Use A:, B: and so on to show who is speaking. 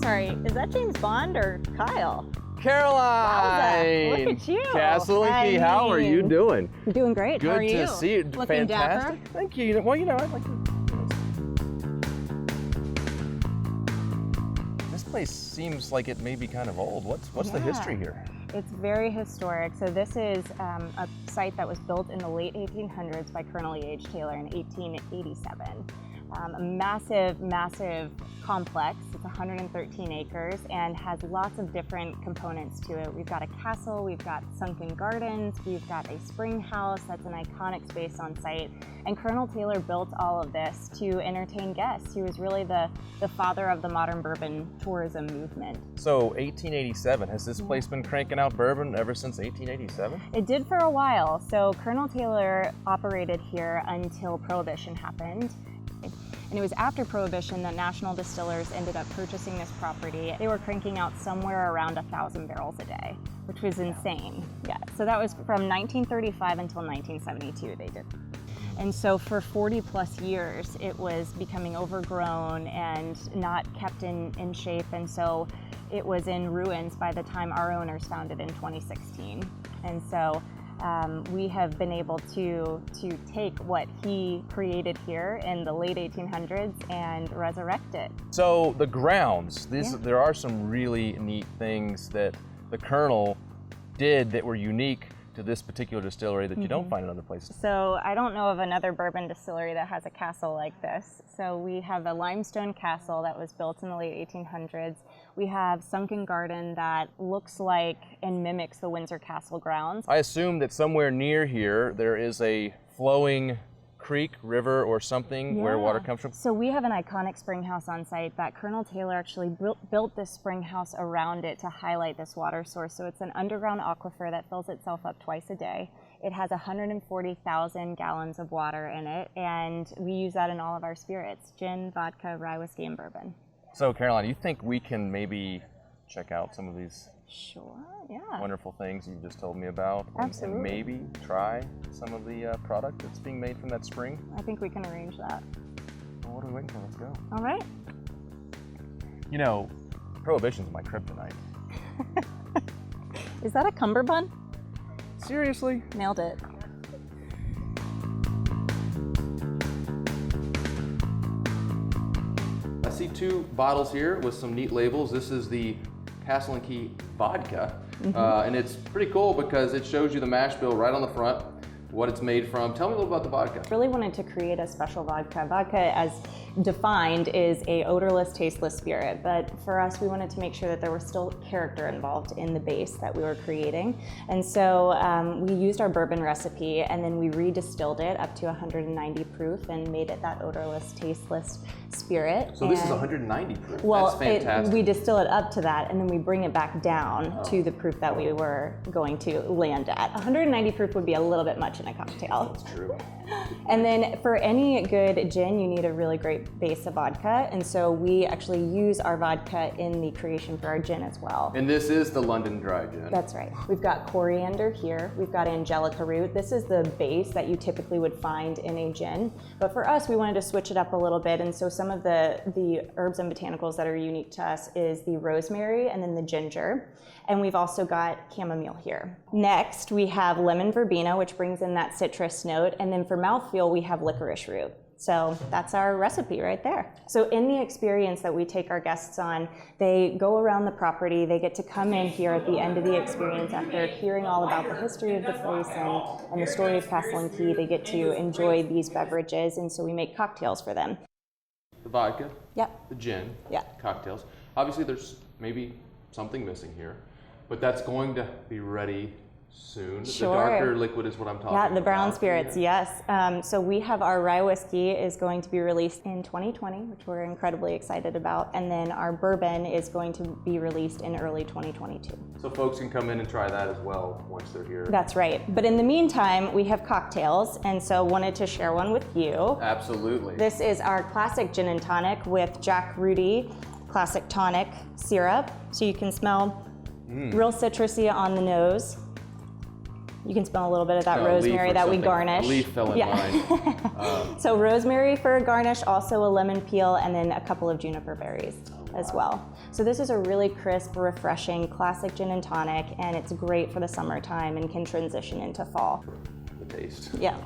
A: Sorry, is that James Bond or Kyle?
B: Caroline!
A: Look at you.
B: Castle and Key, how are you doing?
A: I'm doing great.
B: Good
A: How are you?
B: to see you.
A: Looking
B: Fantastic.
A: dapper.
B: Thank you. Well, I'd like to. This place seems like it may be kind of old. What's the history here?
A: It's very historic. So this is a site that was built in the late 1800s by Colonel E.H. Taylor in 1887. A massive, massive complex. It's 113 acres and has lots of different components to it. We've got a castle, we've got sunken gardens, we've got a spring house that's an iconic space on site. And Colonel Taylor built all of this to entertain guests. He was really the father of the modern bourbon tourism movement.
B: So 1887, has this place been cranking out bourbon ever since 1887?
A: It did for a while. So Colonel Taylor operated here until Prohibition happened. And it was after Prohibition that national distillers ended up purchasing this property. They were cranking out somewhere around 1,000 barrels a day, which was insane. Yeah, so that was from 1935 until 1972 they did. And so for 40 plus years, it was becoming overgrown and not kept in shape. And so it was in ruins by the time our owners found it in 2016. And so we have been able to take what he created here in the late 1800s and resurrect it.
B: So the grounds, there are some really neat things that the Colonel did that were unique to this particular distillery that you don't find in other places.
A: So I don't know of another bourbon distillery that has a castle like this. So we have a limestone castle that was built in the late 1800s. We have sunken garden that looks like and mimics the Windsor Castle grounds.
B: I assume that somewhere near here there is a flowing creek, river, or something where water comes from.
A: So we have an iconic spring house on site that Colonel Taylor actually built this spring house around it to highlight this water source. So it's an underground aquifer that fills itself up twice a day. It has 140,000 gallons of water in it, and we use that in all of our spirits: gin, vodka, rye whiskey, and bourbon.
B: So Caroline, you think we can maybe check out some of these wonderful things you just told me about?
A: Absolutely.
B: And maybe try some of the product that's being made from that spring?
A: I think we can arrange that.
B: Well, what are we waiting for? Let's go.
A: All right.
B: You know, Prohibition's my kryptonite.
A: Is that a cummerbund?
B: Seriously?
A: Nailed it.
B: I see two bottles here with some neat labels. This is the Castle and Key vodka, and it's pretty cool because it shows you the mash bill right on the front, what it's made from. Tell me a little about the vodka.
A: Really wanted to create a special vodka. Vodka, as defined, is a odorless, tasteless spirit, but for us, we wanted to make sure that there was still character involved in the base that we were creating. And so we used our bourbon recipe, and then we redistilled it up to 190 proof and made it that odorless, tasteless spirit.
B: So this is 190 proof.
A: Well,
B: that's fantastic.
A: we distill it up to that, and then we bring it back down to the proof that we were going to land at. 190 proof would be a little bit much in a cocktail.
B: That's true.
A: And then for any good gin, you need a really great base of vodka, and so we actually use our vodka in the creation for our gin as well.
B: And this is the London Dry Gin.
A: That's right. We've got coriander here, we've got angelica root. This is the base that you typically would find in a gin, but for us, we wanted to switch it up a little bit, and so some of the herbs and botanicals that are unique to us is the rosemary and then the ginger, and we've also got chamomile here. Next, we have lemon verbena, which brings in that citrus note, and then for mouthfeel, we have licorice root. So that's our recipe right there. So in the experience that we take our guests on, they go around the property, they get to come in here at the end of the experience after hearing all about the history of the place and the story of Castle and Key. They get to enjoy these beverages, and so we make cocktails for them.
B: The vodka,
A: Yep.
B: the gin,
A: Yep.
B: cocktails. Obviously there's maybe something missing here, but that's going to be ready soon.
A: Sure.
B: The darker liquid is what I'm talking about.
A: Yeah, the brown spirits,
B: Yeah.
A: yes. So we have our rye whiskey is going to be released in 2020, which we're incredibly excited about. And then our bourbon is going to be released in early 2022.
B: So folks can come in and try that as well once they're here.
A: That's right. But in the meantime, we have cocktails, and so wanted to share one with you.
B: Absolutely.
A: This is our classic gin and tonic with Jack Rudy classic tonic syrup. So you can smell real citrusy on the nose. You can smell a little bit of that rosemary that we garnish.
B: A leaf fell in mine.
A: So rosemary for a garnish, also a lemon peel, and then a couple of juniper berries. as well. So this is a really crisp, refreshing, classic gin and tonic, and it's great for the summertime and can transition into fall.
B: The taste.
A: Yeah.